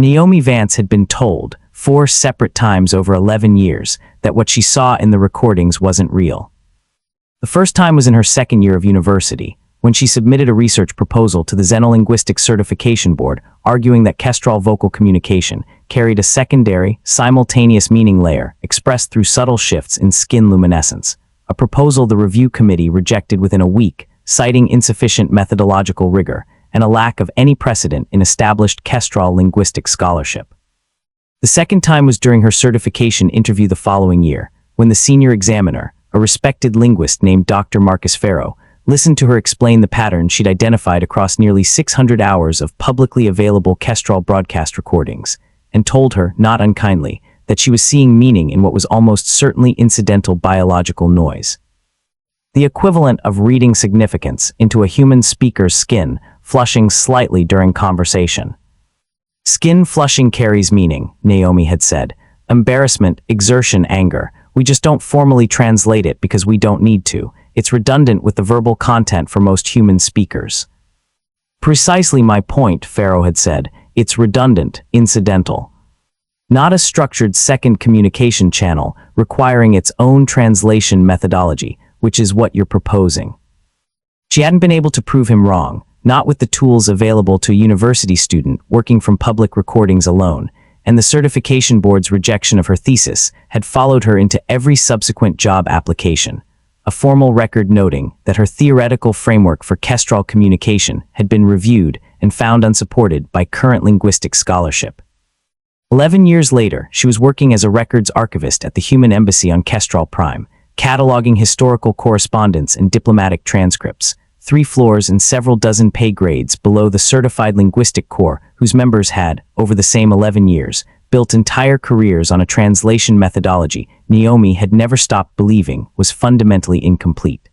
Naomi Vance had been told, 4 separate times over 11 years, that what she saw in the recordings wasn't real. The first time was in her second year of university, when she submitted a research proposal to the Xenolinguistic Certification Board, arguing that Kestrahl vocal communication carried a secondary, simultaneous meaning layer expressed through subtle shifts in skin luminescence, a proposal the review committee rejected within a week, citing insufficient methodological rigor and a lack of any precedent in established Kestrahl linguistic scholarship. The second time was during her certification interview the following year, when the senior examiner, a respected linguist named Dr. Marcus Farrow, listened to her explain the pattern she'd identified across nearly 600 hours of publicly available Kestrahl broadcast recordings, and told her, not unkindly, that she was seeing meaning in what was almost certainly incidental biological noise. The equivalent of reading significance into a human speaker's skin flushing slightly during conversation. Skin flushing carries meaning, Naomi had said. Embarrassment, exertion, anger. We just don't formally translate it because we don't need to. It's redundant with the verbal content for most human speakers. Precisely my point, Farrow had said. It's redundant, incidental. Not a structured second communication channel requiring its own translation methodology, which is what you're proposing. She hadn't been able to prove him wrong, not with the tools available to a university student working from public recordings alone, and the certification board's rejection of her thesis had followed her into every subsequent job application, a formal record noting that her theoretical framework for Kestrahl communication had been reviewed and found unsupported by current linguistic scholarship. 11 years later, she was working as a records archivist at the Human Embassy on Kestrahl Prime, cataloging historical correspondence and diplomatic transcripts, 3 floors and several dozen pay grades below the certified linguistic corps whose members had, over the same 11 years, built entire careers on a translation methodology Naomi had never stopped believing was fundamentally incomplete.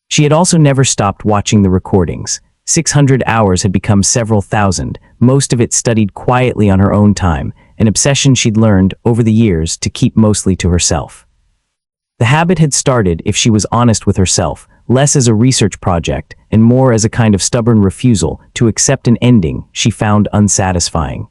She had also never stopped watching the recordings. 600 hours had become several thousand, most of it studied quietly on her own time, an obsession she'd learned over the years to keep mostly to herself. The habit had started, if she was honest with herself, less as a research project and more as a kind of stubborn refusal to accept an ending she found unsatisfying.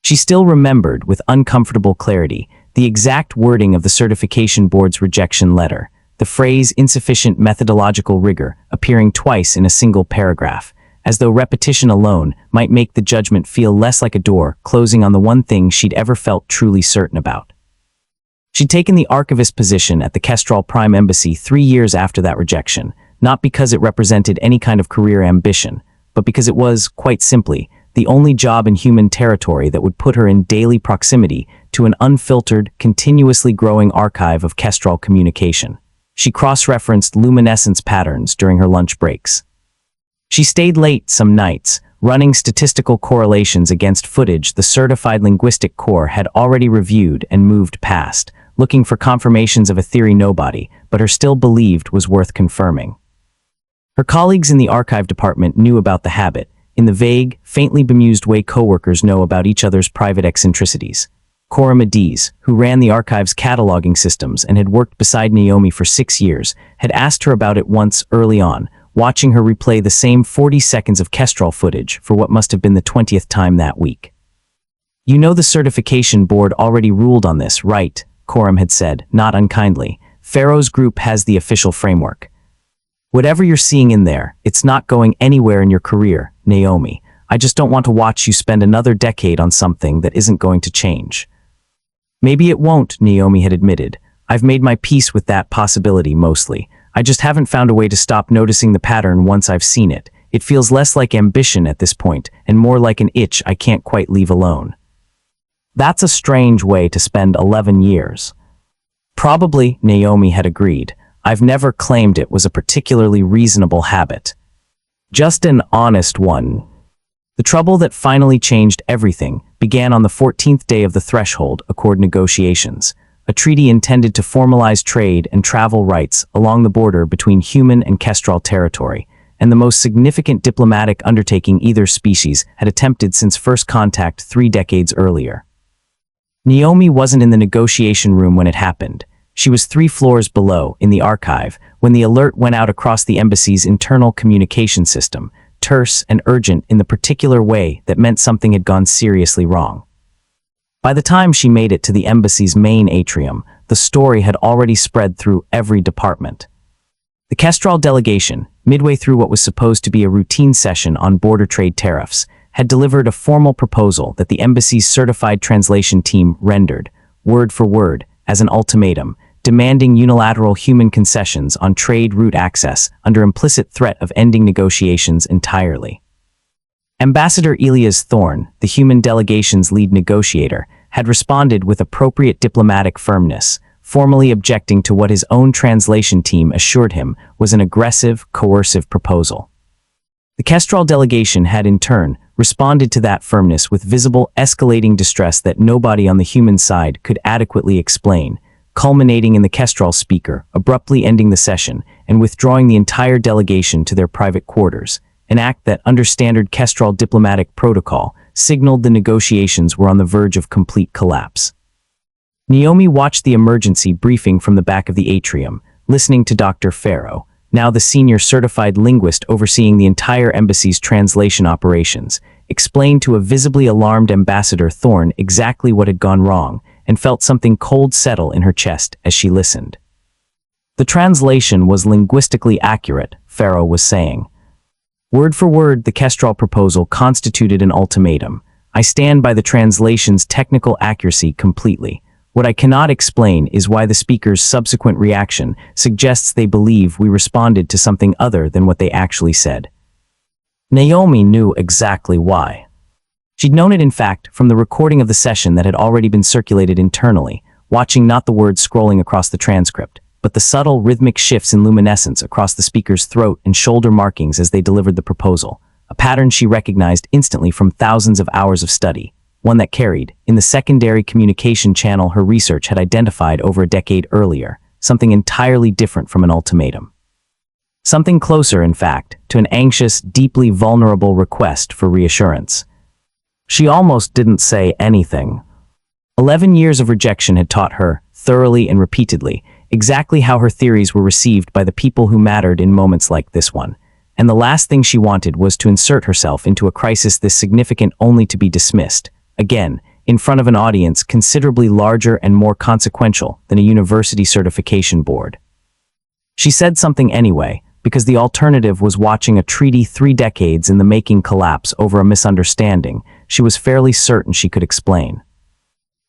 She still remembered, with uncomfortable clarity, the exact wording of the certification board's rejection letter, the phrase insufficient methodological rigor appearing twice in a single paragraph, as though repetition alone might make the judgment feel less like a door closing on the one thing she'd ever felt truly certain about. She'd taken the archivist position at the Kestrahl Prime Embassy 3 years after that rejection, not because it represented any kind of career ambition, but because it was, quite simply, the only job in human territory that would put her in daily proximity to an unfiltered, continuously growing archive of Kestrahl communication. She cross-referenced luminescence patterns during her lunch breaks. She stayed late some nights, running statistical correlations against footage the certified linguistic corps had already reviewed and moved past, looking for confirmations of a theory nobody, but her still believed was worth confirming. Her colleagues in the archive department knew about the habit, in the vague, faintly bemused way coworkers know about each other's private eccentricities. Cora Mediz, who ran the archive's cataloging systems and had worked beside Naomi for 6 years, had asked her about it once early on, watching her replay the same 40 seconds of Kestrahl footage for what must have been the 20th time that week. "You know the certification board already ruled on this, right?" Coram had said, not unkindly. "Farrow's group has the official framework. Whatever you're seeing in there, it's not going anywhere in your career, Naomi. I just don't want to watch you spend another decade on something that isn't going to change." "Maybe it won't," Naomi had admitted. "I've made my peace with that possibility mostly. I just haven't found a way to stop noticing the pattern once I've seen it. It feels less like ambition at this point, and more like an itch I can't quite leave alone." That's a strange way to spend 11 years. Probably, Naomi had agreed. I've never claimed it was a particularly reasonable habit. Just an honest one. The trouble that finally changed everything began on the 14th day of the Threshold Accord negotiations, a treaty intended to formalize trade and travel rights along the border between human and Kestrahl territory, and the most significant diplomatic undertaking either species had attempted since first contact 3 decades earlier. Naomi wasn't in the negotiation room when it happened. She was 3 floors below, in the archive, when the alert went out across the embassy's internal communication system, terse, and urgent in the particular way that meant something had gone seriously wrong. By the time she made it to the embassy's main atrium, the story had already spread through every department. The Kestrahl delegation, midway through what was supposed to be a routine session on border trade tariffs, had delivered a formal proposal that the embassy's certified translation team rendered, word for word, as an ultimatum, demanding unilateral human concessions on trade route access under implicit threat of ending negotiations entirely. Ambassador Elias Thorne, the human delegation's lead negotiator, had responded with appropriate diplomatic firmness, formally objecting to what his own translation team assured him was an aggressive, coercive proposal. The Kestrahl delegation had in turn responded to that firmness with visible, escalating distress that nobody on the human side could adequately explain, culminating in the Kestrahl Speaker abruptly ending the session and withdrawing the entire delegation to their private quarters, an act that, under standard Kestrahl diplomatic protocol, signaled the negotiations were on the verge of complete collapse. Naomi watched the emergency briefing from the back of the atrium, listening to Dr. Farrow, now the senior certified linguist overseeing the entire embassy's translation operations, explain to a visibly alarmed Ambassador Thorne exactly what had gone wrong, and felt something cold settle in her chest as she listened. The translation was linguistically accurate, Farrow was saying. Word for word, the Kestrahl proposal constituted an ultimatum. I stand by the translation's technical accuracy completely. What I cannot explain is why the speaker's subsequent reaction suggests they believe we responded to something other than what they actually said. Naomi knew exactly why. She'd known it, in fact, from the recording of the session that had already been circulated internally, watching not the words scrolling across the transcript, but the subtle, rhythmic shifts in luminescence across the speaker's throat and shoulder markings as they delivered the proposal, a pattern she recognized instantly from thousands of hours of study, one that carried, in the secondary communication channel her research had identified over a decade earlier, something entirely different from an ultimatum. Something closer, in fact, to an anxious, deeply vulnerable request for reassurance. She almost didn't say anything. 11 years of rejection had taught her, thoroughly and repeatedly, exactly how her theories were received by the people who mattered in moments like this one, and the last thing she wanted was to insert herself into a crisis this significant only to be dismissed, again, in front of an audience considerably larger and more consequential than a university certification board. She said something anyway, because the alternative was watching a treaty 3 decades in the making collapse over a misunderstanding she was fairly certain she could explain.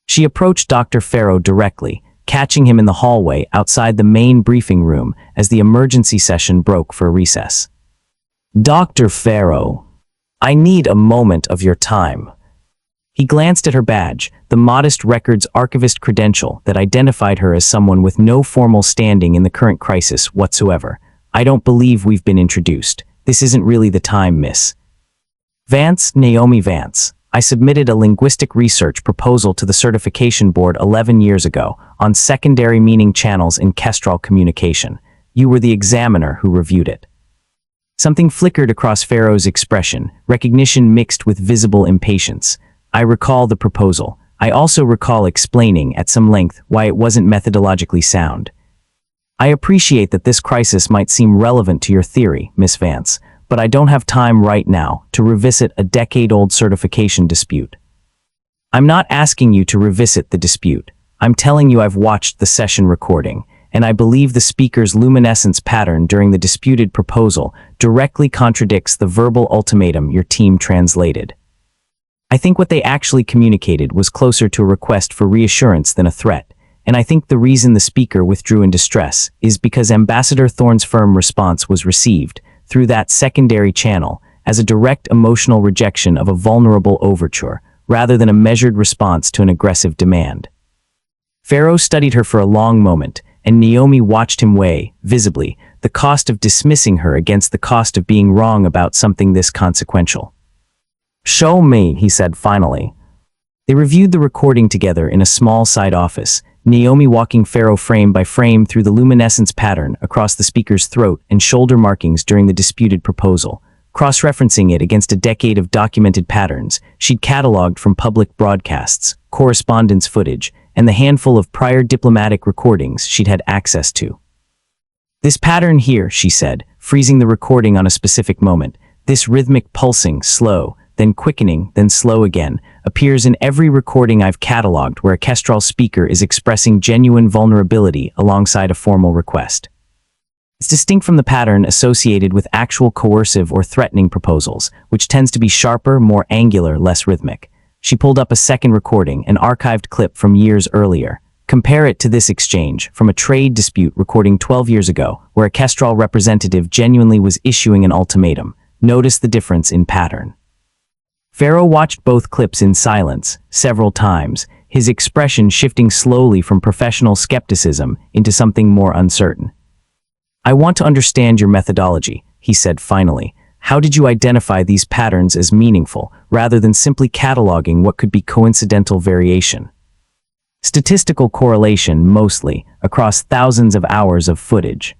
She approached Dr. Farrow directly, catching him in the hallway outside the main briefing room as the emergency session broke for a recess. Dr. Farrow, I need a moment of your time. He glanced at her badge, the modest records archivist credential that identified her as someone with no formal standing in the current crisis whatsoever. I don't believe we've been introduced. This isn't really the time, Miss Vance, Naomi Vance. I submitted a linguistic research proposal to the certification board 11 years ago on secondary meaning channels in Kestrahl communication. You were the examiner who reviewed it. Something flickered across Farrow's expression, recognition mixed with visible impatience. I recall the proposal. I also recall explaining at some length why it wasn't methodologically sound. I appreciate that this crisis might seem relevant to your theory, Miss Vance, but I don't have time right now to revisit a decade-old certification dispute. I'm not asking you to revisit the dispute. I'm telling you I've watched the session recording, and I believe the speaker's luminescence pattern during the disputed proposal directly contradicts the verbal ultimatum your team translated. I think what they actually communicated was closer to a request for reassurance than a threat, and I think the reason the speaker withdrew in distress is because Ambassador Thorne's firm response was received, through that secondary channel, as a direct emotional rejection of a vulnerable overture, rather than a measured response to an aggressive demand. Farrow studied her for a long moment, and Naomi watched him weigh, visibly, the cost of dismissing her against the cost of being wrong about something this consequential. Show me, he said finally. They reviewed the recording together in a small side office, Naomi walking Farrow frame by frame through the luminescence pattern across the speaker's throat and shoulder markings during the disputed proposal, cross-referencing it against a decade of documented patterns she'd cataloged from public broadcasts, correspondence footage, and the handful of prior diplomatic recordings she'd had access to. This pattern here, she said, freezing the recording on a specific moment, This rhythmic pulsing, slow, then quickening, then slow again, appears in every recording I've cataloged where a Kestrahl speaker is expressing genuine vulnerability alongside a formal request. It's distinct from the pattern associated with actual coercive or threatening proposals, which tends to be sharper, more angular, less rhythmic. She pulled up a second recording, an archived clip from years earlier. Compare it to this exchange from a trade dispute recording 12 years ago, where a Kestrahl representative genuinely was issuing an ultimatum. Notice the difference in pattern. Farrow watched both clips in silence, several times, his expression shifting slowly from professional skepticism into something more uncertain. "I want to understand your methodology," he said finally. "How did you identify these patterns as meaningful, rather than simply cataloging what could be coincidental variation?" "Statistical correlation, mostly, across thousands of hours of footage.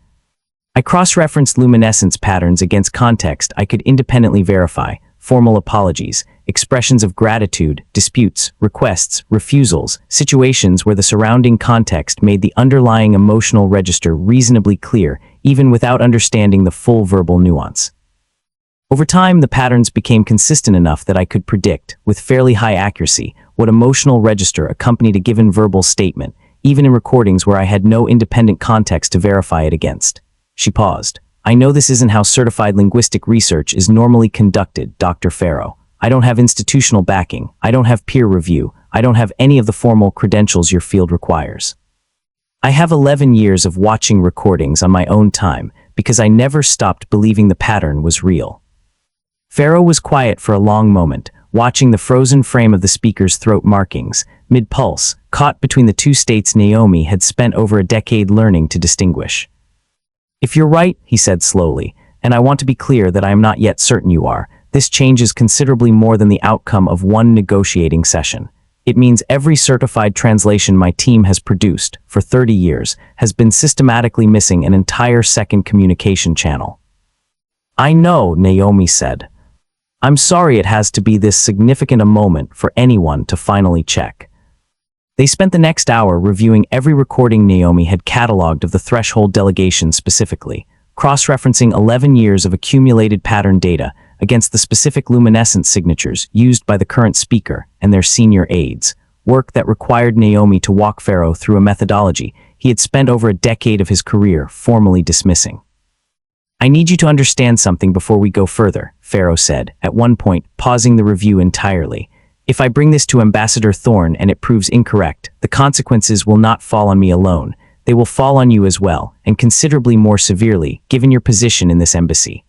I cross-referenced luminescence patterns against context I could independently verify, formal apologies, expressions of gratitude, disputes, requests, refusals, situations where the surrounding context made the underlying emotional register reasonably clear, even without understanding the full verbal nuance. Over time, the patterns became consistent enough that I could predict, with fairly high accuracy, what emotional register accompanied a given verbal statement, even in recordings where I had no independent context to verify it against." She paused. "I know this isn't how certified linguistic research is normally conducted, Dr. Farrow. I don't have institutional backing. I don't have peer review. I don't have any of the formal credentials your field requires. I have 11 years of watching recordings on my own time because I never stopped believing the pattern was real." Farrow was quiet for a long moment, watching the frozen frame of the speaker's throat markings, mid-pulse, caught between the two states Naomi had spent over a decade learning to distinguish. "If you're right," he said slowly, "and I want to be clear that I am not yet certain you are, this changes considerably more than the outcome of one negotiating session. It means every certified translation my team has produced, for 30 years, has been systematically missing an entire second communication channel." "I know," Naomi said. "I'm sorry it has to be this significant a moment for anyone to finally check." They spent the next hour reviewing every recording Naomi had cataloged of the threshold delegation specifically, cross-referencing 11 years of accumulated pattern data against the specific luminescence signatures used by the current speaker and their senior aides, work that required Naomi to walk Farrow through a methodology he had spent over a decade of his career formally dismissing. "I need you to understand something before we go further," Farrow said, at one point pausing the review entirely. "If I bring this to Ambassador Thorne and it proves incorrect, the consequences will not fall on me alone. They will fall on you as well, and considerably more severely, given your position in this embassy.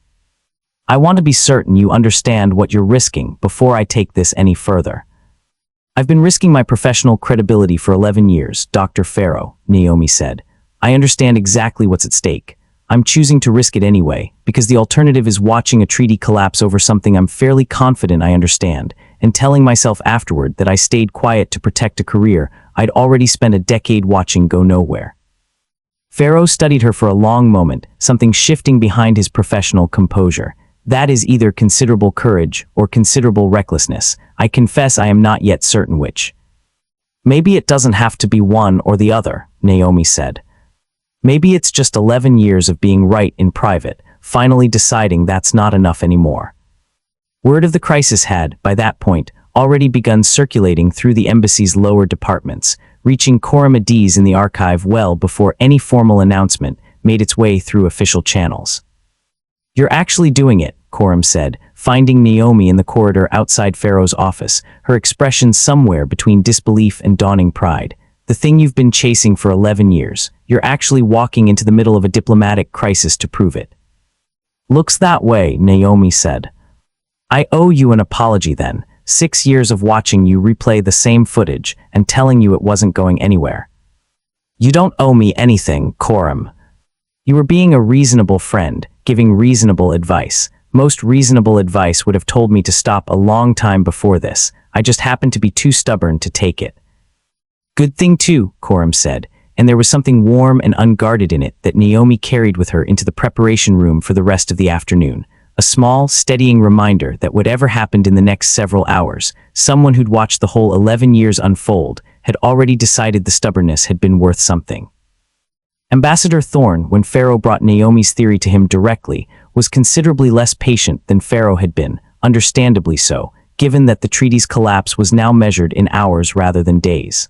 I want to be certain you understand what you're risking before I take this any further." "I've been risking my professional credibility for 11 years, Dr. Farrow," Naomi said. "I understand exactly what's at stake. I'm choosing to risk it anyway, because the alternative is watching a treaty collapse over something I'm fairly confident I understand, and telling myself afterward that I stayed quiet to protect a career I'd already spent a decade watching go nowhere." Farrow studied her for a long moment, something shifting behind his professional composure. "That is either considerable courage or considerable recklessness. I confess I am not yet certain which." "Maybe it doesn't have to be one or the other," Naomi said. "Maybe it's just 11 years of being right in private, finally deciding that's not enough anymore." Word of the crisis had, by that point, already begun circulating through the embassy's lower departments, reaching Coram Adiz in the archive well before any formal announcement made its way through official channels. "You're actually doing it," Coram said, finding Naomi in the corridor outside Farrow's office, her expression somewhere between disbelief and dawning pride. "The thing you've been chasing for 11 years. You're actually walking into the middle of a diplomatic crisis to prove it." "Looks that way," Naomi said. "I owe you an apology then. 6 years of watching you replay the same footage and telling you it wasn't going anywhere." "You don't owe me anything, Coram. You were being a reasonable friend, giving reasonable advice. Most reasonable advice would have told me to stop a long time before this. I just happened to be too stubborn to take it." "Good thing too," Coram said, and there was something warm and unguarded in it that Naomi carried with her into the preparation room for the rest of the afternoon. A small, steadying reminder that whatever happened in the next several hours, someone who'd watched the whole 11 years unfold had already decided the stubbornness had been worth something. Ambassador Thorne, when Pharaoh brought Naomi's theory to him directly, was considerably less patient than Pharaoh had been, understandably so, given that the treaty's collapse was now measured in hours rather than days.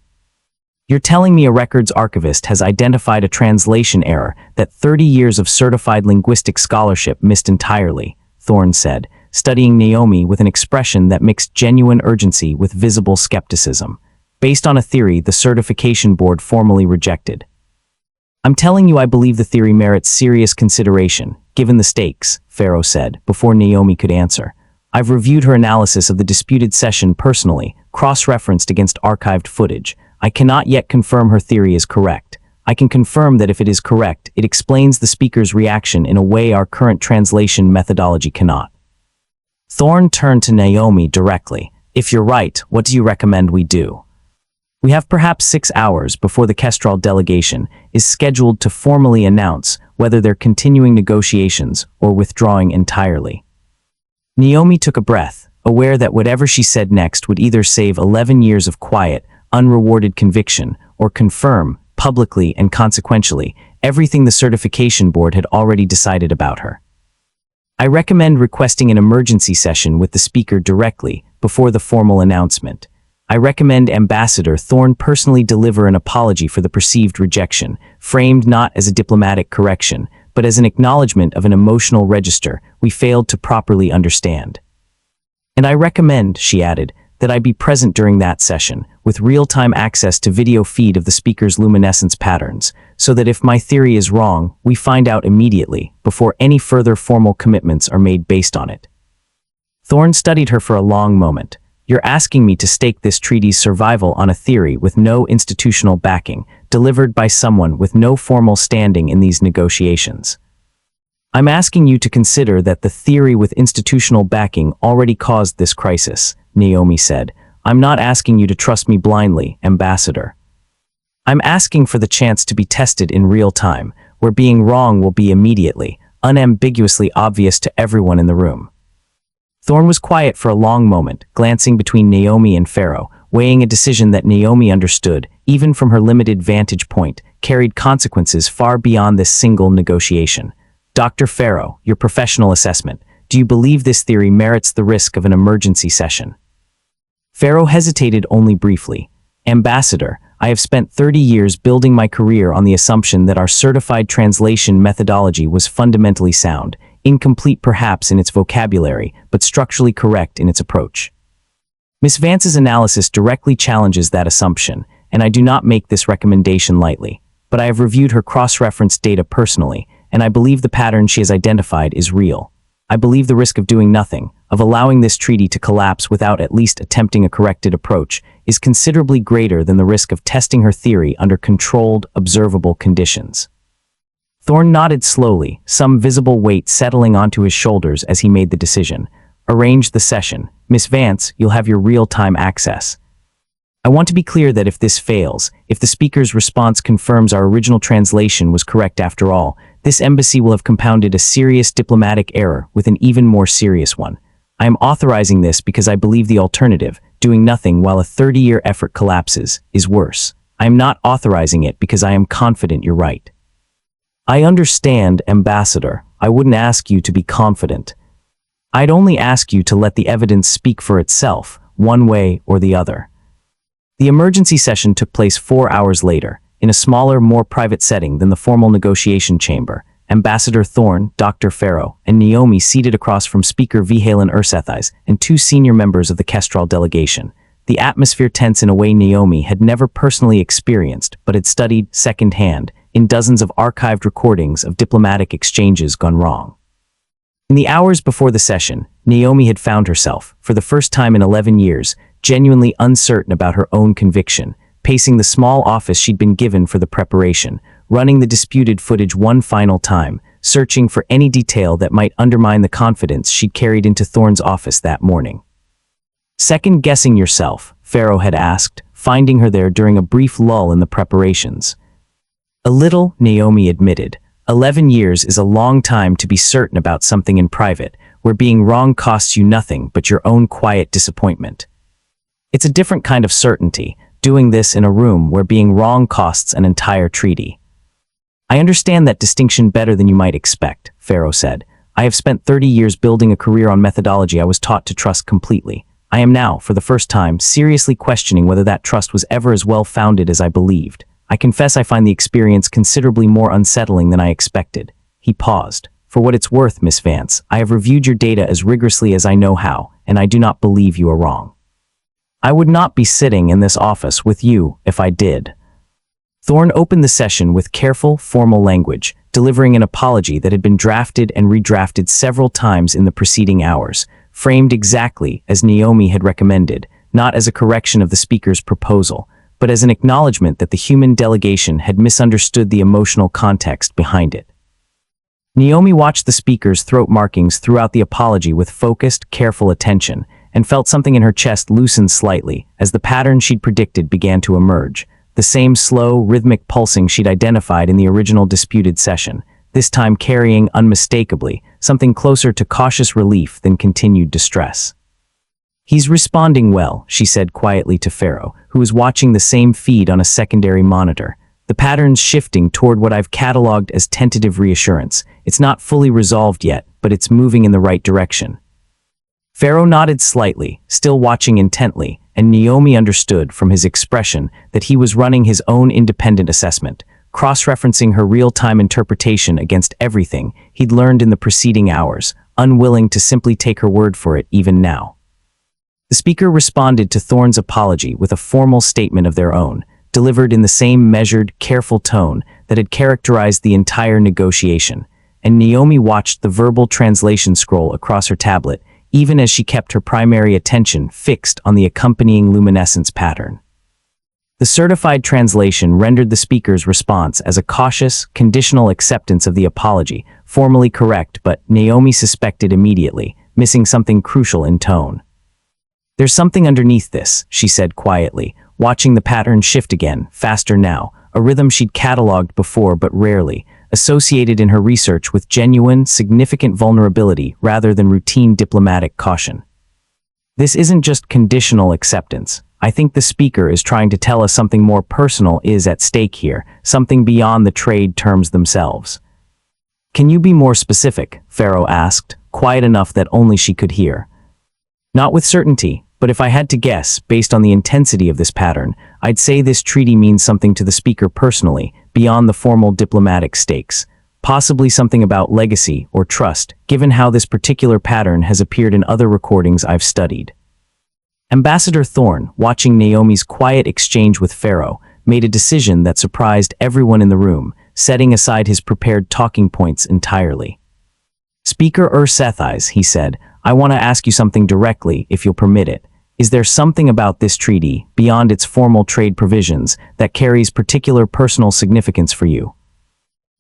"You're telling me a records archivist has identified a translation error that 30 years of certified linguistic scholarship missed entirely," Thorne said, studying Naomi with an expression that mixed genuine urgency with visible skepticism, based on a theory the certification board formally rejected. "I'm telling you I believe the theory merits serious consideration, given the stakes," Pharaoh said, before Naomi could answer. "I've reviewed her analysis of the disputed session personally, cross-referenced against archived footage. I cannot yet confirm her theory is correct. I can confirm that if it is correct, it explains the speaker's reaction in a way our current translation methodology cannot." Thorne turned to Naomi directly. "If you're right, what do you recommend we do?" "We have perhaps 6 hours before the Kestrahl delegation is scheduled to formally announce whether they're continuing negotiations or withdrawing entirely." Naomi took a breath, aware that whatever she said next would either save 11 years of quiet, unrewarded conviction or confirm, publicly and consequentially, everything the certification board had already decided about her. "I recommend requesting an emergency session with the speaker directly before the formal announcement. I recommend Ambassador Thorne personally deliver an apology for the perceived rejection, framed not as a diplomatic correction, but as an acknowledgement of an emotional register we failed to properly understand. And I recommend," she added, "that I be present during that session, with real-time access to video feed of the speaker's luminescence patterns, so that if my theory is wrong, we find out immediately, before any further formal commitments are made based on it." Thorne studied her for a long moment. "You're asking me to stake this treaty's survival on a theory with no institutional backing, delivered by someone with no formal standing in these negotiations." "I'm asking you to consider that the theory with institutional backing already caused this crisis," Naomi said. "I'm not asking you to trust me blindly, Ambassador. I'm asking for the chance to be tested in real time, where being wrong will be immediately, unambiguously obvious to everyone in the room." Thorne was quiet for a long moment, glancing between Naomi and Pharaoh, weighing a decision that Naomi understood, even from her limited vantage point, carried consequences far beyond this single negotiation. "Dr. Pharaoh, your professional assessment. Do you believe this theory merits the risk of an emergency session?" Pharaoh hesitated only briefly. "Ambassador, I have spent 30 years building my career on the assumption that our certified translation methodology was fundamentally sound, incomplete perhaps in its vocabulary, but structurally correct in its approach. Ms. Vance's analysis directly challenges that assumption, and I do not make this recommendation lightly, but I have reviewed her cross-referenced data personally, and I believe the pattern she has identified is real. I believe the risk of doing nothing, of allowing this treaty to collapse without at least attempting a corrected approach, is considerably greater than the risk of testing her theory under controlled, observable conditions." Thorne nodded slowly, some visible weight settling onto his shoulders as he made the decision. "Arrange the session. Miss Vance, you'll have your real-time access. I want to be clear that if this fails, if the speaker's response confirms our original translation was correct after all, this embassy will have compounded a serious diplomatic error with an even more serious one. I am authorizing this because I believe the alternative, doing nothing while a 30-year effort collapses, is worse. I am not authorizing it because I am confident you're right." "I understand, Ambassador. I wouldn't ask you to be confident. I'd only ask you to let the evidence speak for itself, one way or the other." The emergency session took place 4 hours later, in a smaller, more private setting than the formal negotiation chamber. Ambassador Thorne, Dr. Pharaoh, and Naomi seated across from Speaker Vihalen Ursethis and 2 senior members of the Kestrahl delegation. The atmosphere tense in a way Naomi had never personally experienced, but had studied secondhand in dozens of archived recordings of diplomatic exchanges gone wrong. In the hours before the session, Naomi had found herself, for the first time in 11 years, genuinely uncertain about her own conviction, pacing the small office she'd been given for the preparation, running the disputed footage one final time, searching for any detail that might undermine the confidence she'd carried into Thorne's office that morning. "Second-guessing yourself?" Pharaoh had asked, finding her there during a brief lull in the preparations. "A little," Naomi admitted. 11 years is a long time to be certain about something in private, where being wrong costs you nothing but your own quiet disappointment. It's a different kind of certainty, doing this in a room where being wrong costs an entire treaty." I understand that distinction better than you might expect, Pharaoh said. I have spent 30 years building a career on methodology I was taught to trust completely. I am now, for the first time, seriously questioning whether that trust was ever as well-founded as I believed. I confess I find the experience considerably more unsettling than I expected. He paused. For what it's worth, Miss Vance, I have reviewed your data as rigorously as I know how, and I do not believe you are wrong. I would not be sitting in this office with you if I did. Thorne opened the session with careful, formal language, delivering an apology that had been drafted and redrafted several times in the preceding hours, framed exactly as Naomi had recommended, not as a correction of the speaker's proposal, but as an acknowledgement that the human delegation had misunderstood the emotional context behind it. Naomi watched the speaker's throat markings throughout the apology with focused, careful attention, and felt something in her chest loosen slightly as the pattern she'd predicted began to emerge, the same slow, rhythmic pulsing she'd identified in the original disputed session, this time carrying unmistakably something closer to cautious relief than continued distress. He's responding well, she said quietly to Pharaoh, who was watching the same feed on a secondary monitor. The pattern's shifting toward what I've cataloged as tentative reassurance. It's not fully resolved yet, but it's moving in the right direction. Pharaoh nodded slightly, still watching intently, and Naomi understood from his expression that he was running his own independent assessment, cross-referencing her real-time interpretation against everything he'd learned in the preceding hours, unwilling to simply take her word for it even now. The speaker responded to Thorne's apology with a formal statement of their own, delivered in the same measured, careful tone that had characterized the entire negotiation, and Naomi watched the verbal translation scroll across her tablet, even as she kept her primary attention fixed on the accompanying luminescence pattern. The certified translation rendered the speaker's response as a cautious, conditional acceptance of the apology, formally correct, but Naomi suspected immediately, missing something crucial in tone. There's something underneath this, she said quietly, watching the pattern shift again, faster now, a rhythm she'd cataloged before but rarely, associated in her research with genuine, significant vulnerability rather than routine diplomatic caution. This isn't just conditional acceptance. I think the speaker is trying to tell us something more personal is at stake here, something beyond the trade terms themselves. Can you be more specific? Pharaoh asked, quiet enough that only she could hear. Not with certainty, but if I had to guess, based on the intensity of this pattern, I'd say this treaty means something to the speaker personally, beyond the formal diplomatic stakes. Possibly something about legacy or trust, given how this particular pattern has appeared in other recordings I've studied. Ambassador Thorne, watching Naomi's quiet exchange with Pharaoh, made a decision that surprised everyone in the room, setting aside his prepared talking points entirely. Speaker Sethais, he said, I want to ask you something directly, if you'll permit it. Is there something about this treaty, beyond its formal trade provisions, that carries particular personal significance for you?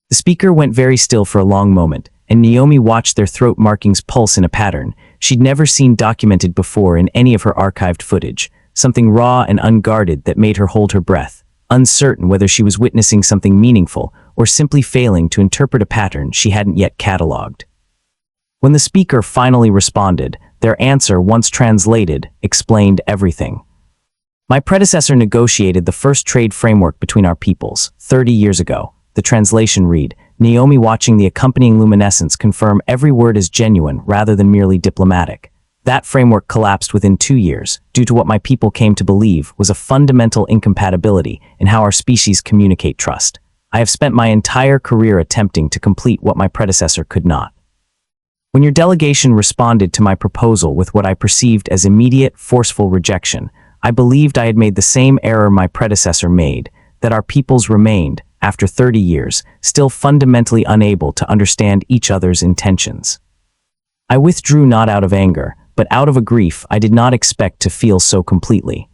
The speaker went very still for a long moment, and Naomi watched their throat markings pulse in a pattern she'd never seen documented before in any of her archived footage, something raw and unguarded that made her hold her breath, uncertain whether she was witnessing something meaningful or simply failing to interpret a pattern she hadn't yet cataloged. When the speaker finally responded, their answer, once translated, explained everything. My predecessor negotiated the first trade framework between our peoples, 30 years ago. The translation read, Naomi watching the accompanying luminescence confirm every word is genuine rather than merely diplomatic. That framework collapsed within 2 years, due to what my people came to believe was a fundamental incompatibility in how our species communicate trust. I have spent my entire career attempting to complete what my predecessor could not. When your delegation responded to my proposal with what I perceived as immediate, forceful rejection, I believed I had made the same error my predecessor made, that our peoples remained, after 30 years, still fundamentally unable to understand each other's intentions. I withdrew not out of anger, but out of a grief I did not expect to feel so completely.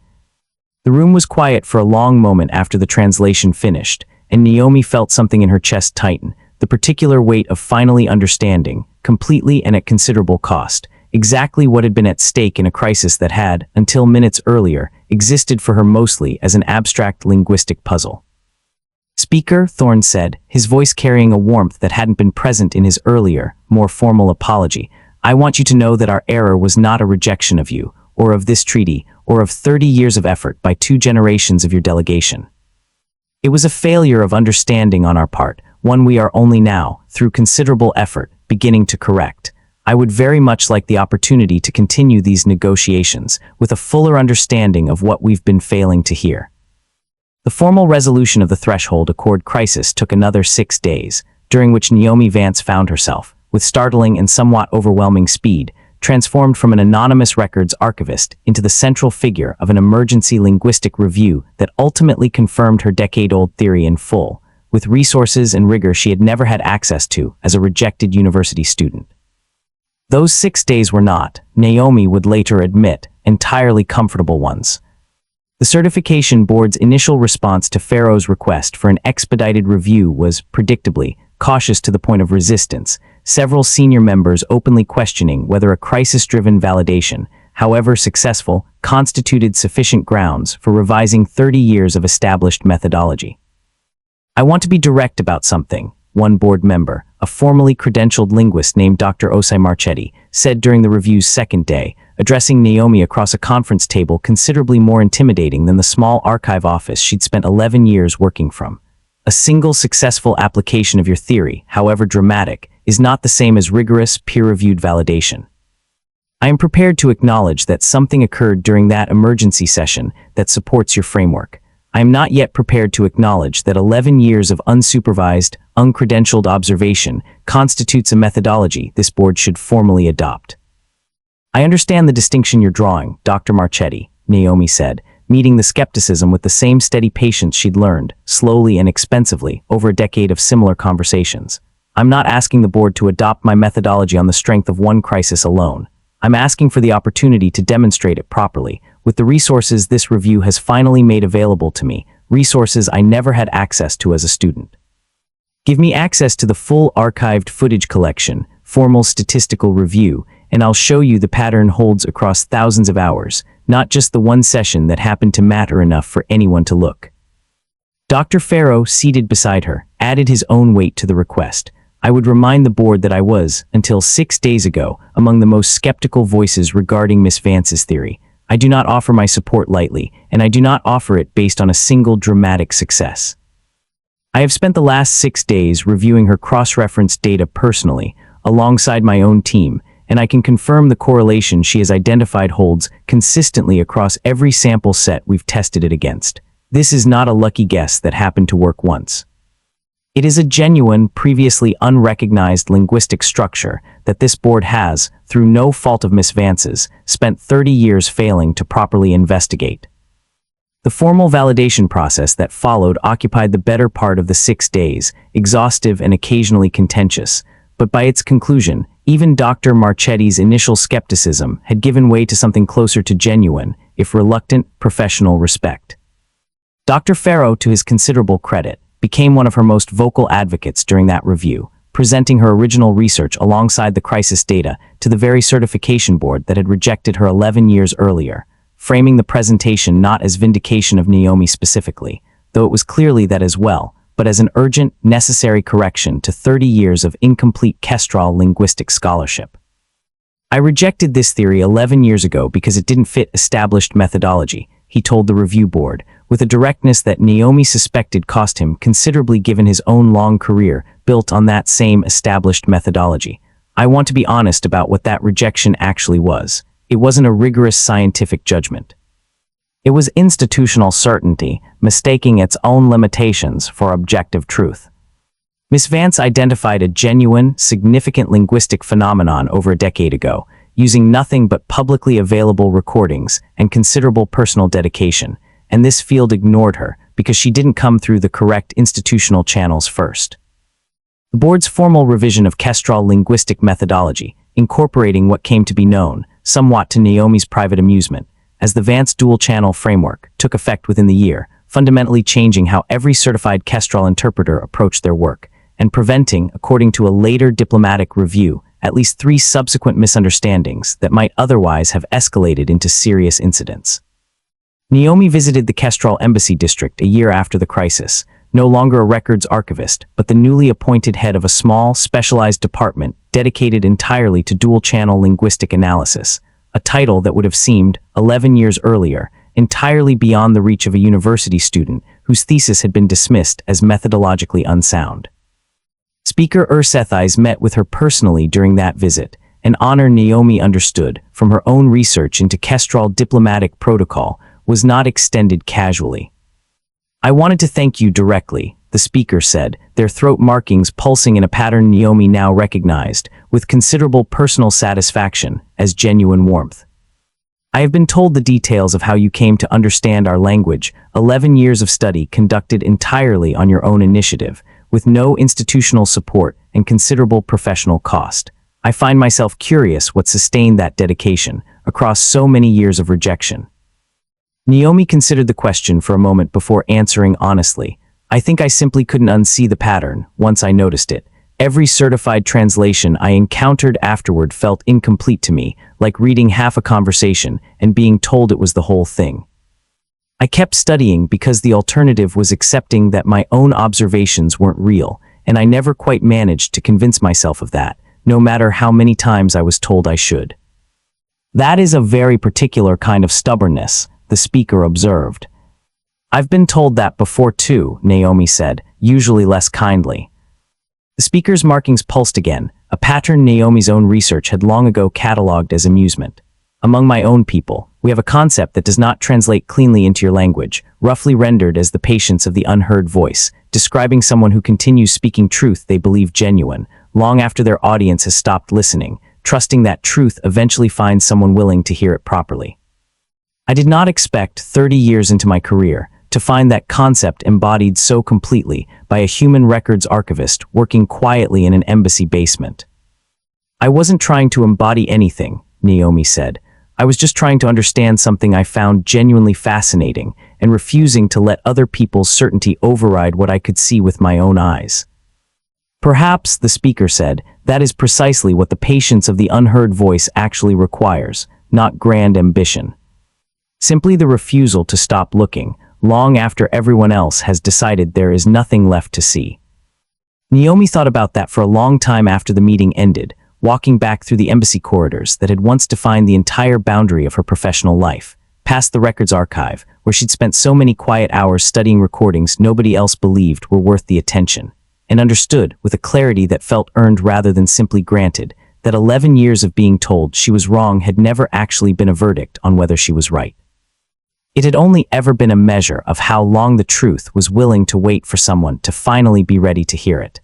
The room was quiet for a long moment after the translation finished, and Naomi felt something in her chest tighten, the particular weight of finally understanding, completely and at considerable cost, exactly what had been at stake in a crisis that had, until minutes earlier, existed for her mostly as an abstract linguistic puzzle. Speaker, Thorne said, his voice carrying a warmth that hadn't been present in his earlier, more formal apology, I want you to know that our error was not a rejection of you, or of this treaty, or of 30 years of effort by 2 generations of your delegation. It was a failure of understanding on our part, one we are only now, through considerable effort, beginning to correct. I would very much like the opportunity to continue these negotiations with a fuller understanding of what we've been failing to hear. The formal resolution of the Threshold Accord crisis took another 6 days, during which Naomi Vance found herself, with startling and somewhat overwhelming speed, transformed from an anonymous records archivist into the central figure of an emergency linguistic review that ultimately confirmed her decade-old theory in full, with resources and rigor she had never had access to as a rejected university student. Those 6 days were not, Naomi would later admit, entirely comfortable ones. The certification board's initial response to Pharaoh's request for an expedited review was, predictably, cautious to the point of resistance, several senior members openly questioning whether a crisis-driven validation, however successful, constituted sufficient grounds for revising 30 years of established methodology. "I want to be direct about something," one board member, a formally credentialed linguist named Dr. Osei Marchetti, said during the review's second day, addressing Naomi across a conference table considerably more intimidating than the small archive office she'd spent 11 years working from. "A single successful application of your theory, however dramatic, is not the same as rigorous, peer-reviewed validation. I am prepared to acknowledge that something occurred during that emergency session that supports your framework. I am not yet prepared to acknowledge that 11 years of unsupervised, uncredentialed observation constitutes a methodology this board should formally adopt." "I understand the distinction you're drawing, Dr. Marchetti," Naomi said, meeting the skepticism with the same steady patience she'd learned, slowly and expensively, over a decade of similar conversations. "I'm not asking the board to adopt my methodology on the strength of one crisis alone. I'm asking for the opportunity to demonstrate it properly, with the resources this review has finally made available to me, resources I never had access to as a student. Give me access to the full archived footage collection, formal statistical review, and I'll show you the pattern holds across thousands of hours, not just the one session that happened to matter enough for anyone to look." Dr. Pharaoh, seated beside her, added his own weight to the request. "I would remind the board that I was, until 6 days ago, among the most skeptical voices regarding Miss Vance's theory. I do not offer my support lightly, and I do not offer it based on a single dramatic success. I have spent the last 6 days reviewing her cross-referenced data personally, alongside my own team, and I can confirm the correlation she has identified holds consistently across every sample set we've tested it against. This is not a lucky guess that happened to work once. It is a genuine, previously unrecognized linguistic structure that this board has, through no fault of Miss Vance's, spent 30 years failing to properly investigate." The formal validation process that followed occupied the better part of the 6 days, exhaustive and occasionally contentious, but by its conclusion, even Dr. Marchetti's initial skepticism had given way to something closer to genuine, if reluctant, professional respect. Dr. Pharaoh, to his considerable credit, became one of her most vocal advocates during that review, presenting her original research alongside the crisis data to the very certification board that had rejected her 11 years earlier, framing the presentation not as vindication of Naomi specifically, though it was clearly that as well, but as an urgent, necessary correction to 30 years of incomplete Kestrahl linguistic scholarship. "I rejected this theory 11 years ago because it didn't fit established methodology," he told the review board, with a directness that Naomi suspected cost him considerably given his own long career built on that same established methodology. "I want to be honest about what that rejection actually was. It wasn't a rigorous scientific judgment. It was institutional certainty, mistaking its own limitations for objective truth." Miss Vance identified a genuine, significant linguistic phenomenon over a decade ago, using nothing but publicly available recordings and considerable personal dedication, and this field ignored her because she didn't come through the correct institutional channels first. The board's formal revision of Kestrahl linguistic methodology, incorporating what came to be known, somewhat to Naomi's private amusement, as the Vance dual-channel framework, took effect within the year, fundamentally changing how every certified Kestrahl interpreter approached their work, and preventing, according to a later diplomatic review, at least 3 subsequent misunderstandings that might otherwise have escalated into serious incidents. Naomi visited the Kestrahl Embassy District a year after the crisis, no longer a records archivist, but the newly appointed head of a small, specialized department dedicated entirely to dual-channel linguistic analysis, a title that would have seemed, 11 years earlier, entirely beyond the reach of a university student whose thesis had been dismissed as methodologically unsound. Speaker Ursethis met with her personally during that visit, an honor Naomi understood from her own research into Kestrahl diplomatic protocol was not extended casually. "I wanted to thank you directly," the speaker said, their throat markings pulsing in a pattern Naomi now recognized, with considerable personal satisfaction, as genuine warmth. "I have been told the details of how you came to understand our language, 11 years of study conducted entirely on your own initiative, with no institutional support and considerable professional cost. I find myself curious what sustained that dedication across so many years of rejection." Naomi considered the question for a moment before answering honestly. "I think I simply couldn't unsee the pattern once I noticed it. Every certified translation I encountered afterward felt incomplete to me, like reading half a conversation and being told it was the whole thing. I kept studying because the alternative was accepting that my own observations weren't real, and I never quite managed to convince myself of that, no matter how many times I was told I should." "That is a very particular kind of stubbornness," the speaker observed. "I've been told that before too," Naomi said, usually less kindly. The speaker's markings pulsed again, a pattern Naomi's own research had long ago catalogued as amusement. "Among my own people, we have a concept that does not translate cleanly into your language, roughly rendered as the patience of the unheard voice, describing someone who continues speaking truth they believe genuine, long after their audience has stopped listening, trusting that truth eventually finds someone willing to hear it properly. I did not expect, 30 years into my career, to find that concept embodied so completely by a human records archivist working quietly in an embassy basement." "I wasn't trying to embody anything," Naomi said. "I was just trying to understand something I found genuinely fascinating and refusing to let other people's certainty override what I could see with my own eyes." "Perhaps," the speaker said, "that is precisely what the patience of the unheard voice actually requires, not grand ambition. Simply the refusal to stop looking, long after everyone else has decided there is nothing left to see." Naomi thought about that for a long time after the meeting ended, walking back through the embassy corridors that had once defined the entire boundary of her professional life, past the records archive, where she'd spent so many quiet hours studying recordings nobody else believed were worth the attention, and understood, with a clarity that felt earned rather than simply granted, that 11 years of being told she was wrong had never actually been a verdict on whether she was right. It had only ever been a measure of how long the truth was willing to wait for someone to finally be ready to hear it.